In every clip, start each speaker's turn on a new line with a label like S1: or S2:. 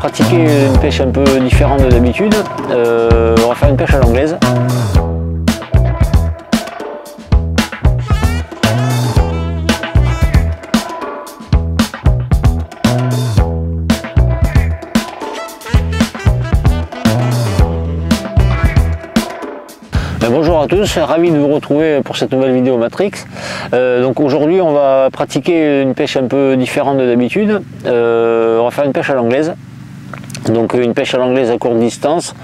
S1: pratiquer une pêche un peu différente de d'habitude. On va faire une pêche à l'anglaise. Bonjour à tous, ravi de vous retrouver pour cette nouvelle vidéo Matrix. Donc aujourd'hui on va pratiquer une pêche un peu différente de d'habitude. On va faire une pêche à l'anglaise. Donc une pêche à l'anglaise à courte distance.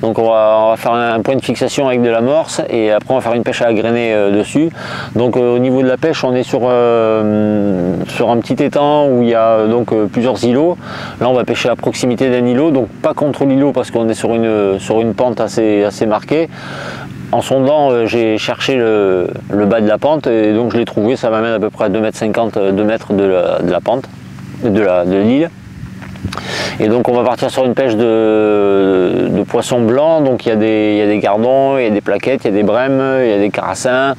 S1: Donc on va faire un point de fixation avec de l'amorce et après on va faire une pêche à la grainée dessus. Donc au niveau de la pêche on est sur un petit étang où il y a donc plusieurs îlots. Là on va pêcher à proximité d'un îlot, donc pas contre l'îlot parce qu'on est sur une pente assez marquée. En sondant, j'ai cherché le bas de la pente et donc je l'ai trouvé, ça m'amène à peu près à 2,50 m, 2 mètres de la pente, de l'île. Et donc on va partir sur une pêche de poissons blancs, donc il y a des gardons, il y a des plaquettes, il y a des brèmes, il y a des carassins,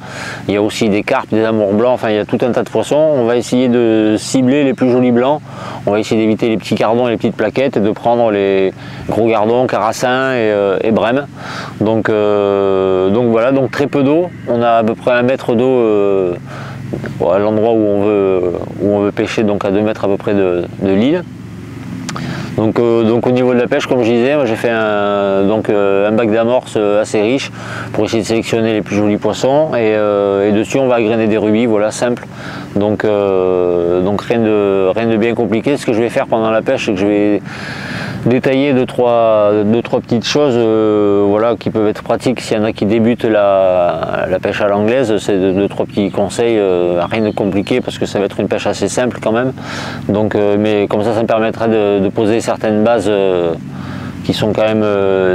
S1: il y a aussi des carpes, des amours blancs, enfin il y a tout un tas de poissons. On va essayer de cibler les plus jolis blancs, on va essayer d'éviter les petits gardons et les petites plaquettes et de prendre les gros gardons, carassins et brèmes. Donc voilà, donc très peu d'eau, on a à peu près 1 mètre d'eau à l'endroit où on veut pêcher, donc à 2 mètres à peu près de l'île. Donc au niveau de la pêche, comme je disais, j'ai fait un bac d'amorce assez riche pour essayer de sélectionner les plus jolis poissons et dessus on va grainer des rubis, voilà, simple. Donc rien de bien compliqué. Ce que je vais faire pendant la pêche, c'est que je vais détailler deux trois petites choses voilà, qui peuvent être pratiques s'il y en a qui débutent la pêche à l'anglaise. C'est 2-3 petits conseils, rien de compliqué parce que ça va être une pêche assez simple quand même. Donc mais comme ça me permettra de poser certaines bases qui sont quand même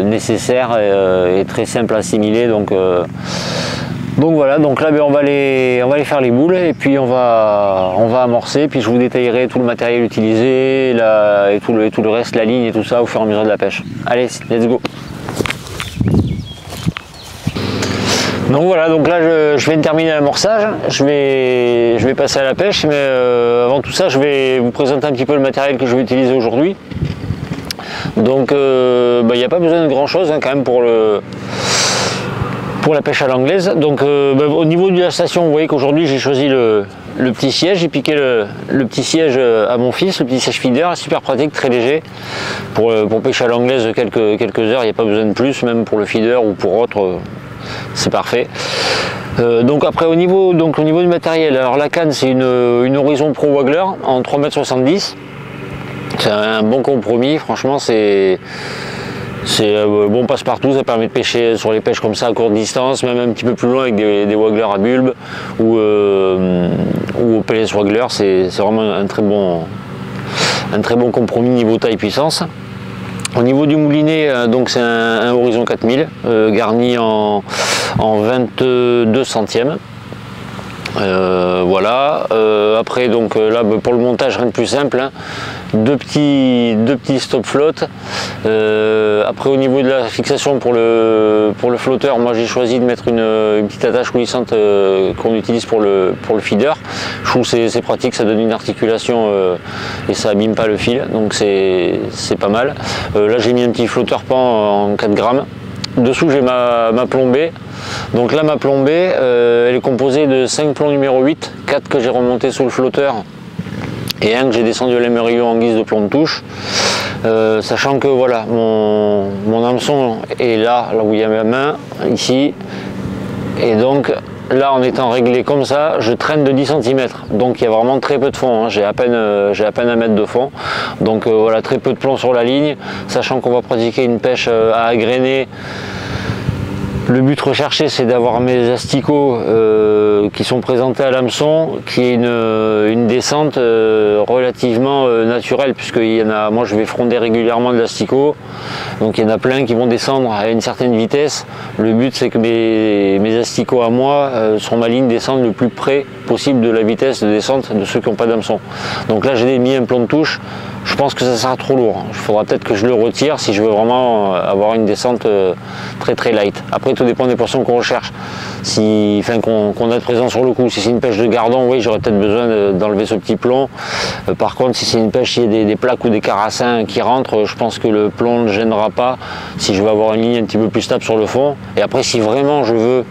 S1: nécessaires et très simples à assimiler. Donc voilà, donc là on va aller faire les boules et puis on va amorcer, puis je vous détaillerai tout le matériel utilisé et tout le reste, la ligne et tout ça au fur et à mesure de la pêche. Allez, let's go. Donc voilà, donc là je viens de terminer l'amorçage, je vais passer à la pêche, mais avant tout ça je vais vous présenter un petit peu le matériel que je vais utiliser aujourd'hui. Donc il n'y a pas besoin de grand chose quand même pour la pêche à l'anglaise. Donc au niveau de la station, vous voyez qu'aujourd'hui j'ai choisi le petit siège, j'ai piqué le petit siège à mon fils, le petit siège feeder, super pratique, très léger pour pêcher à l'anglaise quelques heures, il n'y a pas besoin de plus, même pour le feeder ou pour autre, c'est parfait. Donc après au niveau du matériel, alors la canne c'est une Horizon Pro Waggler en 3,70 m. C'est un bon compromis, franchement c'est bon passe-partout, ça permet de pêcher sur les pêches comme ça à courte distance, même un petit peu plus loin avec des wagglers à bulbe ou au PLS Waggler. C'est vraiment un très bon compromis niveau taille puissance. Au niveau du moulinet, donc c'est un Horizon 4000 garni en 22 centièmes. Voilà, après donc là pour le montage rien de plus simple, hein. Deux petits stop flotte. Après au niveau de la fixation pour le flotteur, moi j'ai choisi de mettre une petite attache coulissante qu'on utilise pour le feeder. Je trouve que c'est pratique, ça donne une articulation et ça abîme pas le fil, donc c'est pas mal. Là j'ai mis un petit flotteur pan en 4 grammes. Dessous j'ai ma plombée. Donc là ma plombée elle est composée de 5 plombs numéro 8, 4 que j'ai remontés sous le flotteur et un que j'ai descendu à l'émerillon en guise de plomb de touche. Sachant que voilà, mon hameçon est là où il y a ma main, ici, et donc là en étant réglé comme ça, je traîne de 10 cm, donc il y a vraiment très peu de fond, hein. J'ai à peine 1 mètre de fond, donc voilà, très peu de plomb sur la ligne, sachant qu'on va pratiquer une pêche à agréner. Le but recherché c'est d'avoir mes asticots qui sont présentés à l'hameçon, qui est une descente relativement naturelle, puisqu'il y en a, moi je vais fronder régulièrement de l'asticot, donc il y en a plein qui vont descendre à une certaine vitesse. Le but c'est que mes asticots à moi sur ma ligne descendent le plus près possible de la vitesse de descente de ceux qui n'ont pas d'hameçon. Donc là j'ai mis un plomb de touche, je pense que ça sera trop lourd. Il faudra peut-être que je le retire si je veux vraiment avoir une descente très light. Après, tout dépend des poissons qu'on recherche, qu'on a de présent sur le coup. Si c'est une pêche de gardon, oui, j'aurais peut-être besoin d'enlever ce petit plomb. Par contre, si c'est une pêche, s'il y a des plaques ou des carassins qui rentrent, je pense que le plomb ne gênera pas si je veux avoir une ligne un petit peu plus stable sur le fond. Et après, si vraiment je veux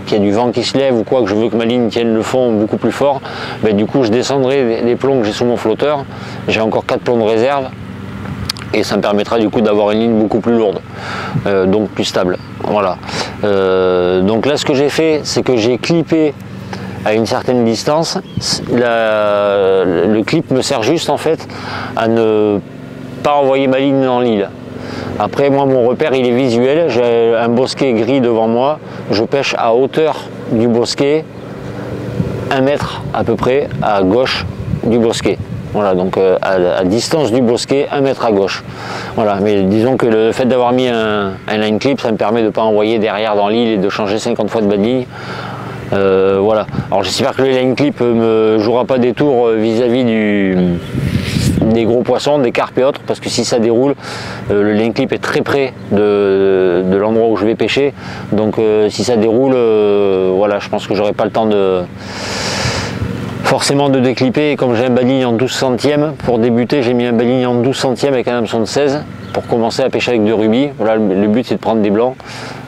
S1: qu'il y ait du vent qui se lève ou quoi, que je veux que ma ligne tienne le fond beaucoup plus fort, ben, du coup, je descendrai les plombs que j'ai sous mon flotteur. J'ai encore 4 plombs de réserve et ça me permettra du coup d'avoir une ligne beaucoup plus lourde, donc plus stable. Voilà. Donc là, ce que j'ai fait, c'est que j'ai clippé à une certaine distance. Le clip me sert juste en fait à ne pas envoyer ma ligne dans l'île. Après, moi, mon repère, il est visuel. J'ai un bosquet gris devant moi. Je pêche à hauteur du bosquet, 1 mètre à peu près à gauche du bosquet. Voilà, donc à distance du bosquet, 1 mètre à gauche. Voilà, mais disons que le fait d'avoir mis un line clip, ça me permet de ne pas envoyer derrière dans l'île et de changer 50 fois de bas de ligne. Voilà. Alors j'espère que le line clip ne me jouera pas des tours vis-à-vis des gros poissons, des carpes et autres, parce que si ça déroule, le line clip est très près de l'endroit où je vais pêcher. Donc si ça déroule, voilà, je pense que j'aurai pas le temps forcément de déclipper. Et comme j'ai un bas de ligne en 12 centièmes, pour débuter j'ai mis un bas de ligne en 12 centièmes avec un hameçon de 16 pour commencer à pêcher avec de rubis. Voilà, le but c'est de prendre des blancs.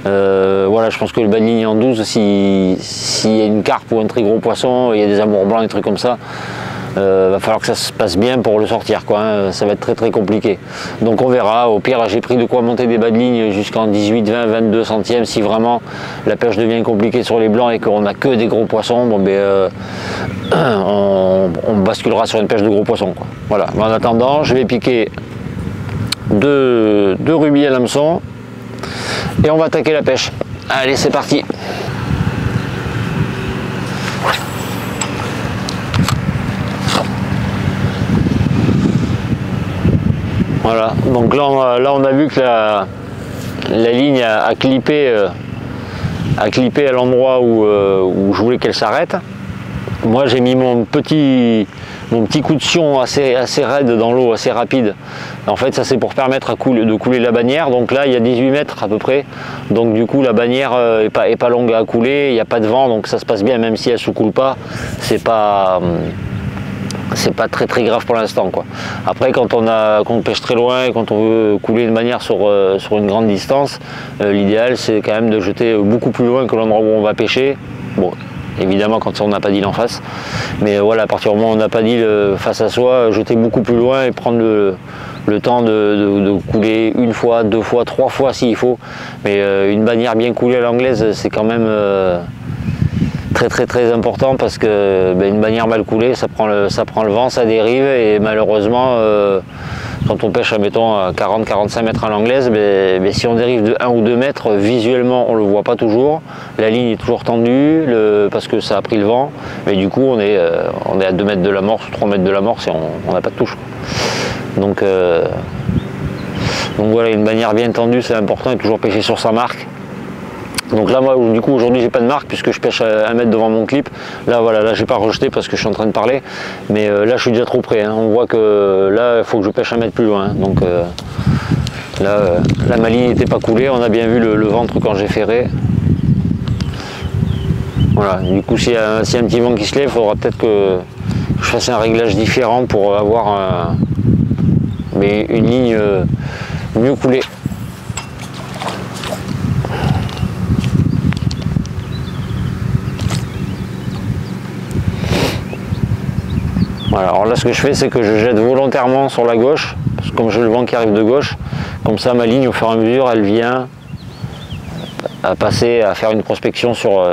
S1: Voilà, je pense que le bas de ligne en 12, s'il y a une carpe ou un très gros poisson, il y a des amours blancs, des trucs comme ça, va falloir que ça se passe bien pour le sortir, quoi, hein. Ça va être très compliqué. Donc on verra. Au pire, j'ai pris de quoi monter des bas de ligne jusqu'en 18, 20, 22 centièmes si vraiment la pêche devient compliquée sur les blancs et qu'on n'a que des gros poissons. Bon, ben, on basculera sur une pêche de gros poissons, quoi. Voilà. Mais en attendant, je vais piquer deux rubis à l'hameçon et on va attaquer la pêche. Allez, c'est parti. Voilà, donc là on a vu que la ligne a clippé à l'endroit où je voulais qu'elle s'arrête. Moi j'ai mis mon petit coup de sion assez raide dans l'eau, assez rapide. En fait ça c'est pour permettre de couler la bannière. Donc là il y a 18 mètres à peu près. Donc du coup la bannière est pas longue à couler, il n'y a pas de vent, donc ça se passe bien, même si elle ne sous-coule pas. C'est pas très grave pour l'instant, quoi. Après quand on pêche très loin et quand on veut couler une bannière sur une grande distance, l'idéal c'est quand même de jeter beaucoup plus loin que l'endroit où on va pêcher. Bon, évidemment quand on n'a pas d'île en face, mais voilà, à partir du moment où on n'a pas d'île face à soi, jeter beaucoup plus loin et prendre le temps de couler une fois, 2 fois, 3 fois s'il faut. Mais une bannière bien coulée à l'anglaise, c'est quand même très important, parce que une bannière mal coulée, ça prend le vent, ça dérive, et malheureusement quand on pêche admettons à 40-45 mètres à l'anglaise, si on dérive de 1 ou 2 mètres, visuellement on le voit pas toujours, la ligne est toujours tendue parce que ça a pris le vent, mais du coup on est à 2 mètres de l'amorce ou 3 mètres de l'amorce et on n'a pas de touche, quoi. Donc voilà, une bannière bien tendue c'est important, et toujours pêcher sur sa marque. Donc là moi du coup aujourd'hui j'ai pas de marque puisque je pêche à 1 mètre devant mon clip. Là voilà, là j'ai pas rejeté parce que je suis en train de parler, mais là je suis déjà trop près, hein. On voit que là il faut que je pêche 1 mètre plus loin, hein. Donc là ma ligne n'était pas coulée, on a bien vu le ventre quand j'ai ferré. Voilà, du coup s'il y a un petit vent qui se lève, il faudra peut-être que je fasse un réglage différent pour avoir une ligne mieux coulée. Voilà, alors là ce que je fais c'est que je jette volontairement sur la gauche, parce que comme j'ai le vent qui arrive de gauche, comme ça ma ligne au fur et à mesure elle vient à passer, à faire une prospection sur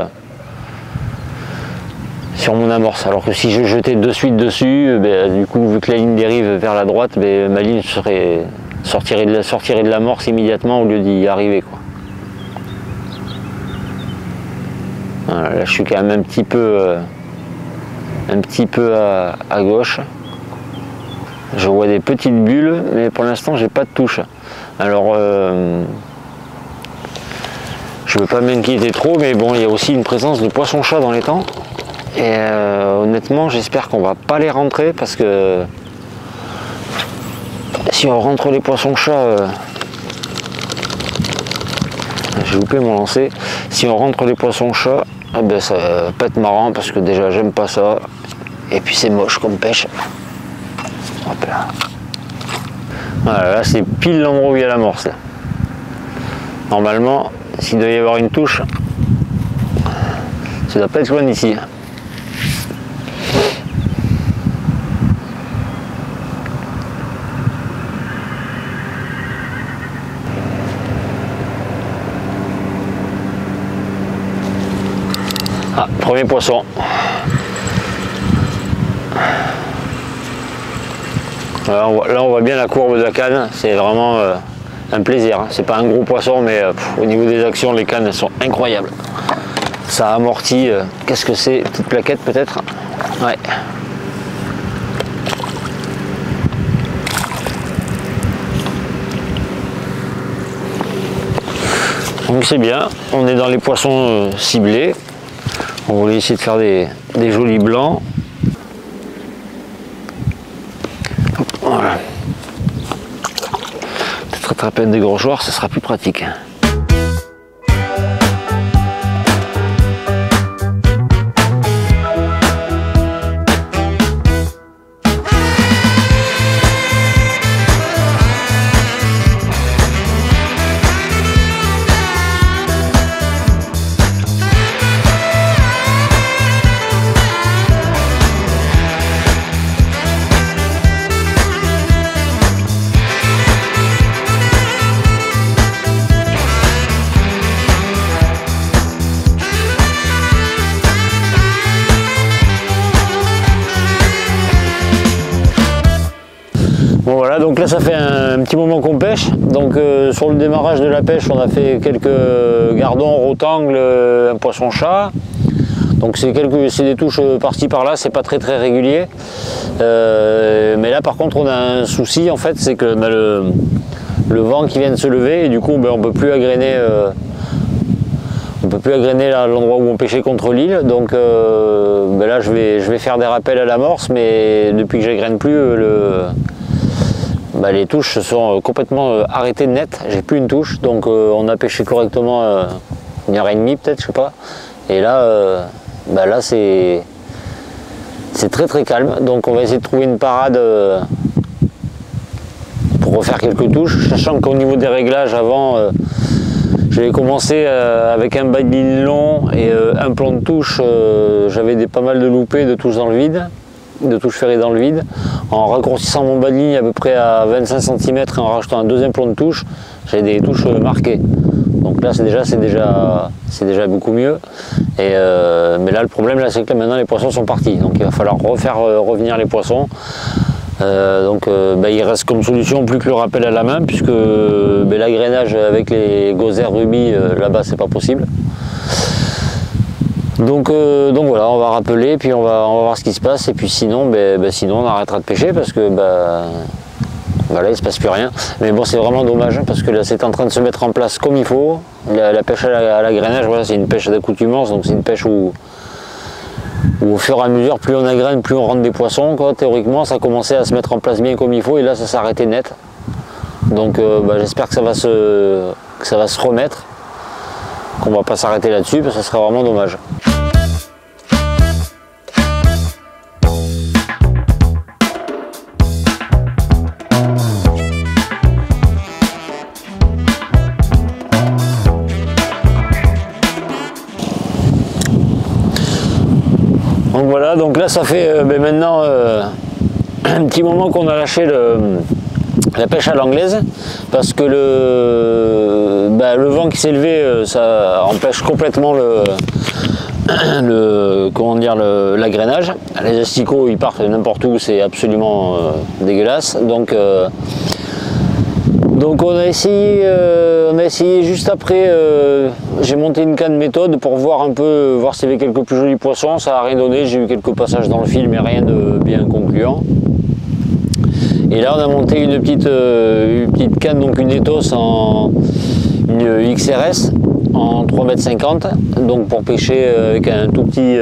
S1: mon amorce. Alors que si je jetais de suite dessus, du coup vu que la ligne dérive vers la droite, ma ligne sortirait de l'amorce immédiatement au lieu d'y arriver, quoi. Voilà, là je suis quand même un petit peu à gauche. Je vois des petites bulles, mais pour l'instant j'ai pas de touche. Alors je veux pas m'inquiéter trop, mais bon, il y a aussi une présence de poissons-chats dans l'étang, et honnêtement j'espère qu'on va pas les rentrer, parce que si on rentre les poissons-chats, j'ai loupé mon lancer. Si on rentre les poissons-chats, eh ben ça peut être marrant parce que déjà j'aime pas ça. Et puis c'est moche comme pêche. Hop là. Voilà, là c'est pile l'endroit où il y a l'amorce. Normalement, s'il doit y avoir une touche, ça doit pas être loin d'ici. Ah, premier poisson. Là on voit bien la courbe de la canne, c'est vraiment un plaisir. C'est pas un gros poisson, mais au niveau des actions, les cannes elles sont incroyables. Ça amortit, qu'est-ce que c'est? Petite plaquette peut-être? Ouais. Donc c'est bien, on est dans les poissons ciblés. On voulait essayer de faire des jolis blancs. Voilà. Peut-être attraper des gros joueurs, ça sera plus pratique. Bon voilà, donc là ça fait un petit moment qu'on pêche. Donc sur le démarrage de la pêche, on a fait quelques gardons, rotangles, un poisson-chat. Donc c'est des touches par-ci par-là, c'est pas très régulier. Mais là par contre on a un souci en fait, c'est que le vent qui vient de se lever et du coup on peut plus agréner. On peut plus agréner l'endroit où on pêchait contre l'île, donc là je vais faire des rappels à l'amorce, mais depuis que j'agrène plus, les touches se sont complètement arrêtées net, j'ai plus une touche, donc on a pêché correctement 1h30 peut-être, je sais pas, et là, là c'est très calme, donc on va essayer de trouver une parade pour refaire quelques touches, sachant qu'au niveau des réglages avant, j'avais commencé avec un bas de ligne long et un plan de touche, j'avais pas mal de loupés de touches dans le vide, de touches ferrées dans le vide. En raccourcissant mon bas de ligne à peu près à 25 cm et en rajoutant un deuxième plan de touche, j'ai des touches marquées. Donc là c'est déjà beaucoup mieux. Et, mais là le problème c'est que là, maintenant les poissons sont partis. Donc il va falloir refaire revenir les poissons. Il reste comme solution plus que le rappel à la main, puisque l'agrainage avec les Gozer Ruby là-bas c'est pas possible. Donc voilà, on va rappeler, puis on va voir ce qui se passe, et puis sinon, sinon on arrêtera de pêcher parce que là il se passe plus rien. Mais bon, c'est vraiment dommage parce que là c'est en train de se mettre en place comme il faut. La pêche à l'agrainage, voilà, c'est une pêche d'accoutumance, donc c'est une pêche où au fur et à mesure, plus on agrène, plus on rentre des poissons, quoi. Théoriquement, ça commençait à se mettre en place bien comme il faut, et là ça s'est arrêté net. Donc j'espère que ça va se remettre, qu'on va pas s'arrêter là-dessus, parce que ça serait vraiment dommage. Donc voilà, donc là ça fait maintenant un petit moment qu'on a lâché la pêche à l'anglaise, parce que le vent qui s'est levé, ça empêche complètement l'agrainage. Les asticots ils partent n'importe où, c'est absolument dégueulasse. Donc on a essayé juste après, j'ai monté une canne méthode pour voir s'il y avait quelques plus jolis poissons. Ça n'a rien donné, j'ai eu quelques passages dans le fil mais rien de bien concluant. Et là on a monté une petite canne, donc une Ethos une XRS en 3,50 m, donc pour pêcher avec un tout petit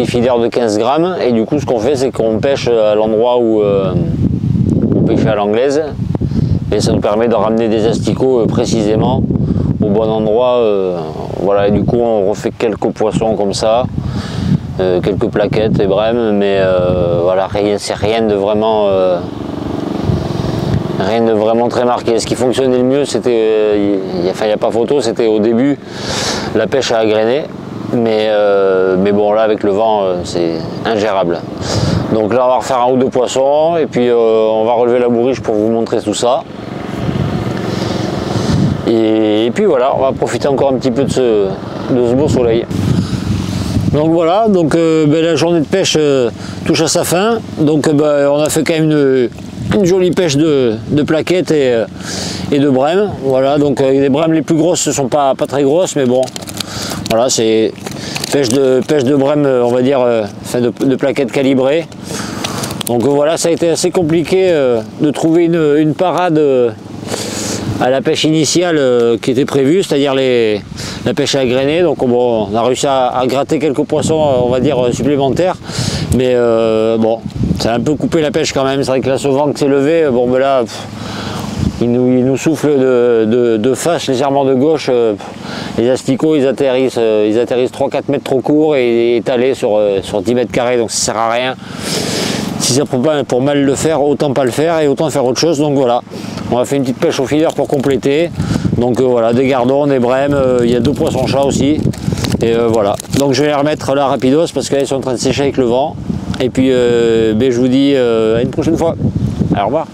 S1: feeder de 15 grammes. Et du coup ce qu'on fait, c'est qu'on pêche à l'endroit où pêcher à l'anglaise. Et ça nous permet de ramener des asticots précisément au bon endroit. Voilà, et du coup on refait quelques poissons comme ça, quelques plaquettes et brèmes, mais voilà, c'est rien de vraiment très marqué. Ce qui fonctionnait le mieux, c'était, il n'y a pas photo, c'était au début la pêche à agréner, mais bon là avec le vent c'est ingérable. Donc là on va refaire un ou deux poissons et puis on va relever la bourriche pour vous montrer tout ça. Et puis voilà, on va profiter encore un petit peu de ce beau soleil. Donc voilà, donc la journée de pêche touche à sa fin. Donc on a fait quand même une jolie pêche de plaquettes et de brèmes. Voilà, donc les brèmes les plus grosses ne sont pas très grosses, mais bon, voilà, c'est pêche de brèmes, on va dire, de plaquettes calibrées. Donc voilà, ça a été assez compliqué de trouver une parade à la pêche initiale qui était prévue, c'est-à-dire la pêche à grainer. Donc bon, on a réussi à gratter quelques poissons, on va dire, supplémentaires, mais bon, ça a un peu coupé la pêche quand même. C'est vrai que là, ce vent qui s'est levé, bon ben là, il nous souffle de face, légèrement de gauche. Les asticots, ils atterrissent 3-4 mètres trop courts et étalés sur 10 mètres carrés, donc ça sert à rien. Si c'est pour mal le faire, autant pas le faire et autant faire autre chose. Donc voilà, on a fait une petite pêche au feeder pour compléter. Donc voilà, des gardons, des brèmes, il y a 2 poissons-chats aussi. Et voilà, donc je vais les remettre là rapidos parce qu'ils sont en train de sécher avec le vent. Et puis je vous dis à une prochaine fois. Au revoir.